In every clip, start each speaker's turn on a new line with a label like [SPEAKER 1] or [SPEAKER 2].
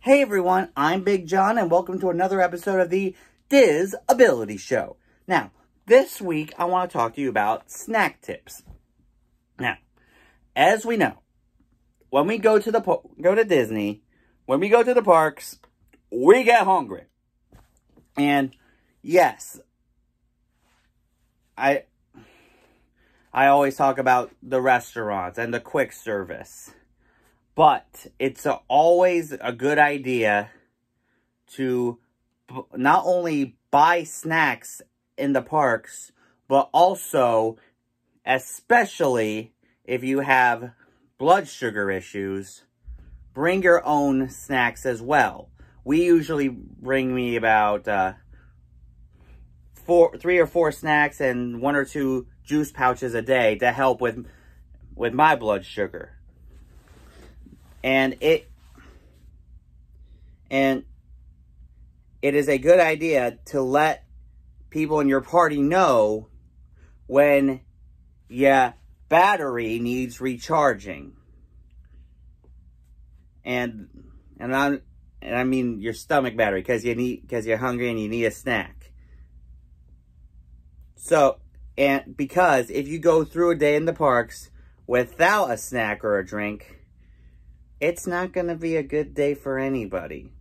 [SPEAKER 1] Hey everyone, I'm Big John and welcome to another episode of the Diz Ability Show. Now, this week I want to talk to you about snack tips. Now, as we know, when we go to Disney, when we go to the parks, we get hungry. And yes, I always talk about the restaurants and the quick service. But it's always a good idea to not only buy snacks in the parks, but also, especially if you have blood sugar issues, bring your own snacks as well. We usually bring me about 3 or 4 snacks and 1 or 2 juice pouches a day to help with my blood sugar. And it is a good idea to let people in your party know when your battery needs recharging. And I mean your stomach battery, because you're hungry and you need a snack. So, and because if you go through a day in the parks without a snack or a drink, it's not going to be a good day for anybody.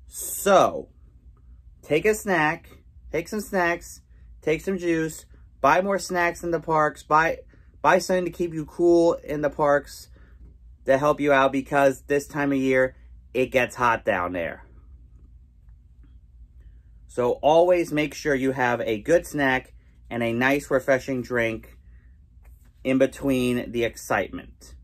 [SPEAKER 1] So, take a snack, take some snacks, take some juice, buy more snacks in the parks, buy something to keep you cool in the parks to help you out, because this time of year, it gets hot down there. So, always make sure you have a good snack and a nice refreshing drink in between the excitement.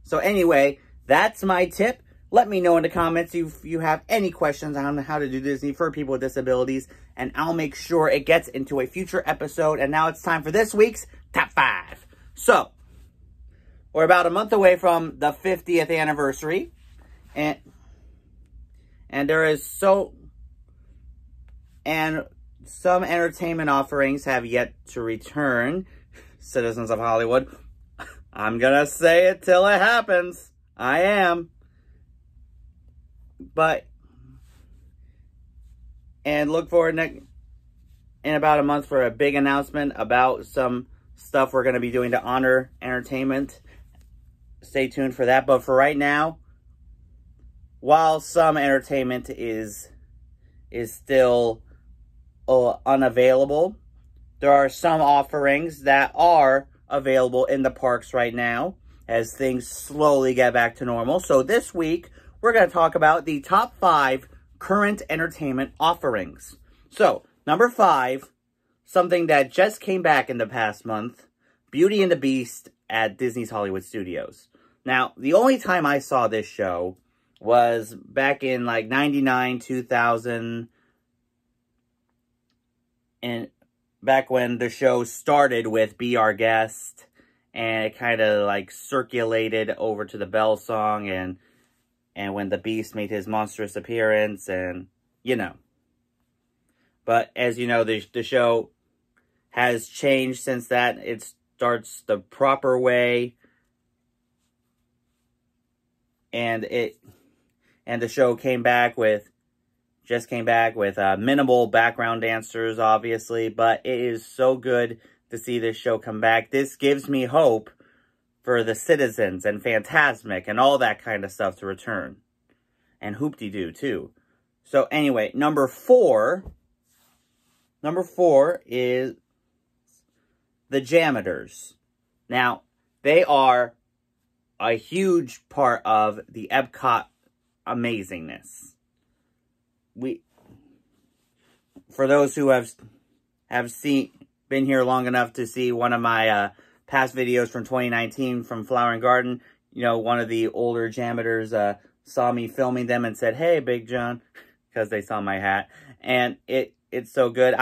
[SPEAKER 1] So anyway, that's my tip. Let me know in the comments if you have any questions on how to do Disney for people with disabilities, and I'll make sure it gets into a future episode. And now it's time for this week's Top 5. So, we're about a month away from the 50th anniversary, and there is some entertainment offerings have yet to return. Citizens of Hollywood, I'm gonna say it till it happens. I am. And look forward in about a month for a big announcement about some stuff we're going to be doing to honor entertainment. Stay tuned for that. But for right now, while some entertainment is still unavailable, there are some offerings that are available in the parks right now, as things slowly get back to normal. So this week, we're going to talk about the top 5 current entertainment offerings. So, number 5, something that just came back in the past month, Beauty and the Beast at Disney's Hollywood Studios. Now, the only time I saw this show was back in like 99, 2000, and back when the show started with Be Our Guest, and it kind of like circulated over to the Belle song, and when the Beast made his monstrous appearance, and you know. But as you know, the show has changed since that. It starts the proper way, and the show came back with minimal background dancers, obviously, but it is so good to see this show come back. This gives me hope for the Citizens and Fantasmic and all that kind of stuff to return. And Hoop-de-Doo, too. So, anyway, number 4 is the Jammers. Now, they are a huge part of the Epcot amazingness. For those who have been here long enough to see one of my past videos from 2019 from Flower and Garden, you know, one of the older Jammers saw me filming them and said, "Hey, Big John," because they saw my hat, and it's so good.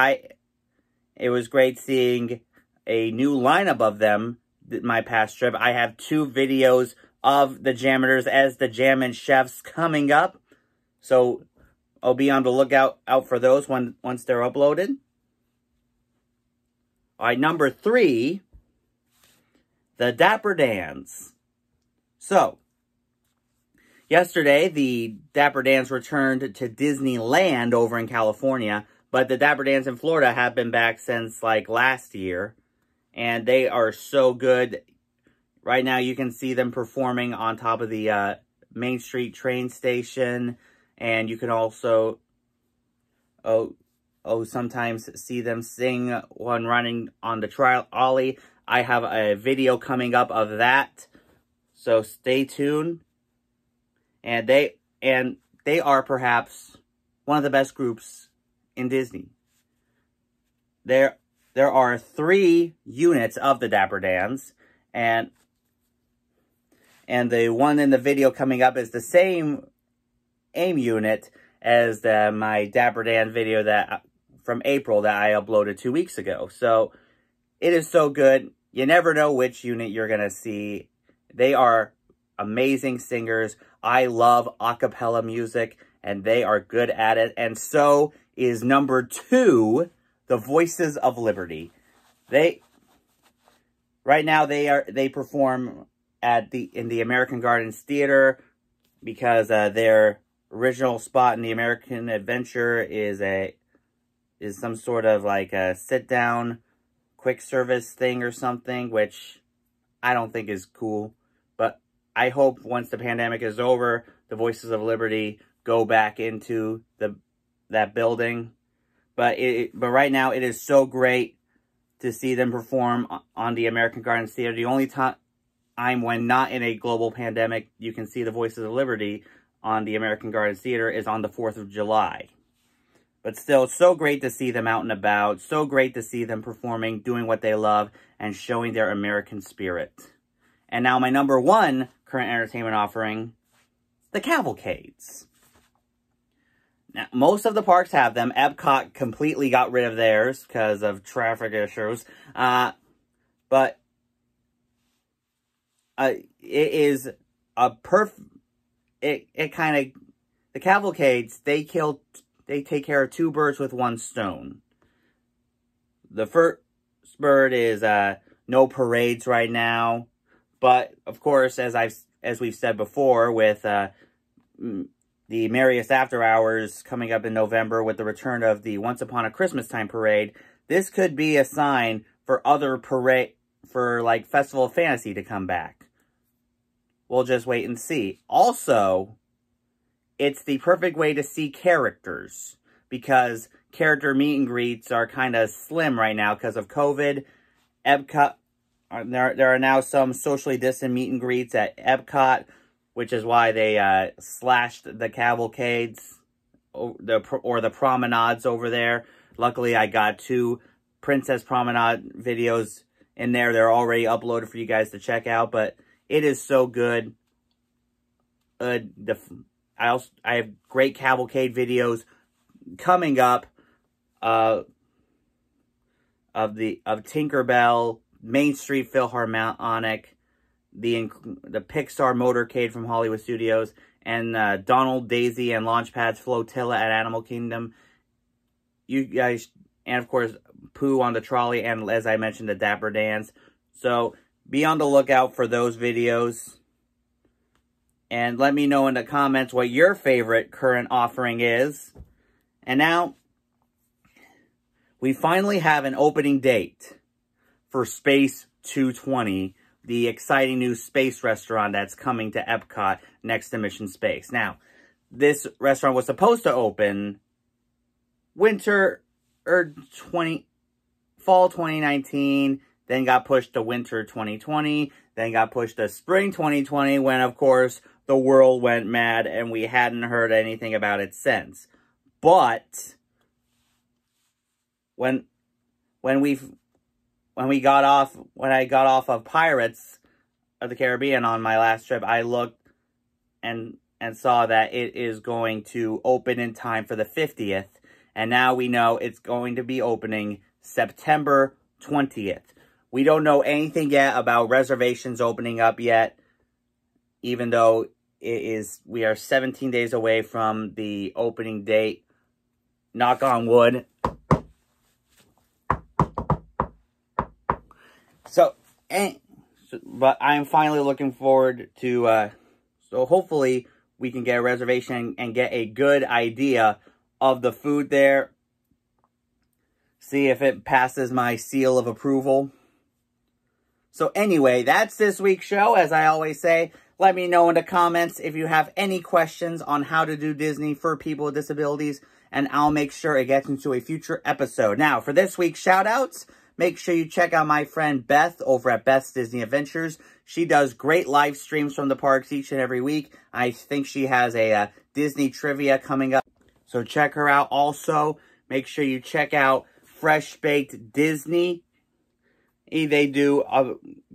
[SPEAKER 1] It was great seeing a new lineup of them my past trip. I have 2 videos of the Jammers as the Jammin' Chefs coming up, so I'll be on the lookout for those once they're uploaded. All right, number 3, the Dapper Dans. So, Yesterday, the Dapper Dans returned to Disneyland over in California, but the Dapper Dans in Florida have been back since, like, last year, and they are so good. Right now, you can see them performing on top of the Main Street train station, and you can also, sometimes see them sing when running on the trolley. I have a video coming up of that, so stay tuned. And they are perhaps one of the best groups in Disney. There are 3 units of the Dapper Dans, and the one in the video coming up is the same AIM unit as my Dapper Dan video from April that I uploaded 2 weeks ago. So it is so good. You never know which unit you're gonna see. They are amazing singers. I love a cappella music, and they are good at it. And so is number 2, the Voices of Liberty. Right now they perform in the American Gardens Theater, because their original spot in the American Adventure is some sort of like a sit down quick service thing or something, which I don't think is cool. But I hope once the pandemic is over, the Voices of Liberty go back into that building. But right now, it is so great to see them perform on the American Gardens Theater. The only time when not in a global pandemic you can see the Voices of Liberty on the American Gardens Theater is on the 4th of July. But still, it's so great to see them out and about. So great to see them performing, doing what they love, and showing their American spirit. And now my number 1 current entertainment offering, the cavalcades. Now, most of the parks have them. Epcot completely got rid of theirs because of traffic issues. But it is a the cavalcades, they take care of 2 birds with 1 stone. The first bird is no parades right now, but of course, as we've said before, with the Merriest After Hours coming up in November with the return of the Once Upon a Christmas Time parade, this could be a sign for other like Festival of Fantasy to come back. We'll just wait and see. Also, it's the perfect way to see characters, because character meet and greets are kind of slim right now because of COVID. Epcot, there are now some socially distant meet and greets at Epcot, which is why they slashed the cavalcades or the promenades over there. Luckily, I got 2 Princess Promenade videos in there. They're already uploaded for you guys to check out, but it is so good. I have great cavalcade videos coming up of Tinkerbell, Main Street Philharmonic, the Pixar Motorcade from Hollywood Studios, and Donald, Daisy, and Launchpad's Flotilla at Animal Kingdom. You guys, and of course, Pooh on the trolley, and as I mentioned, the Dapper Dans. So be on the lookout for those videos. And let me know in the comments what your favorite current offering is. And now, we finally have an opening date for Space 220, the exciting new space restaurant that's coming to Epcot next to Mission Space. Now, this restaurant was supposed to open fall 2019, then got pushed to winter 2020, then got pushed to spring 2020, when, of course, the world went mad and we hadn't heard anything about it since. But when I got off of Pirates of the Caribbean on my last trip, I looked and saw that it is going to open in time for the 50th. And now we know it's going to be opening September 20th. We don't know anything yet about reservations opening up yet, even though we are 17 days away from the opening date. Knock on wood. But I'm finally looking forward to, so hopefully we can get a reservation and get a good idea of the food there. See if it passes my seal of approval. So anyway, that's this week's show. As I always say, let me know in the comments if you have any questions on how to do Disney for people with disabilities, and I'll make sure it gets into a future episode. Now, for this week's shout-outs, make sure you check out my friend Beth over at Beth's Disney Adventures. She does great live streams from the parks each and every week. I think she has a Disney trivia coming up, so check her out. Also, make sure you check out Fresh Baked Disney. They do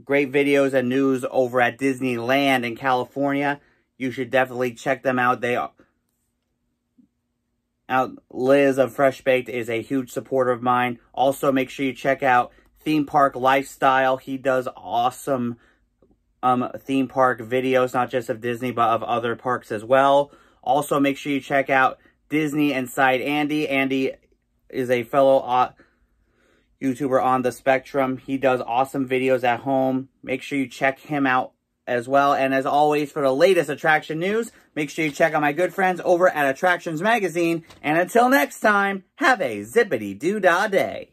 [SPEAKER 1] great videos and news over at Disneyland in California. You should definitely check them out. Liz of Fresh Baked is a huge supporter of mine. Also, make sure you check out Theme Park Lifestyle. He does awesome theme park videos, not just of Disney, but of other parks as well. Also, make sure you check out Disney Inside Andy. Andy is a fellow YouTuber on the spectrum. He does awesome videos at home. Make sure you check him out as well. And as always, for the latest attraction news, make sure you check out my good friends over at Attractions Magazine. And until next time, have a zippity-doo-dah day.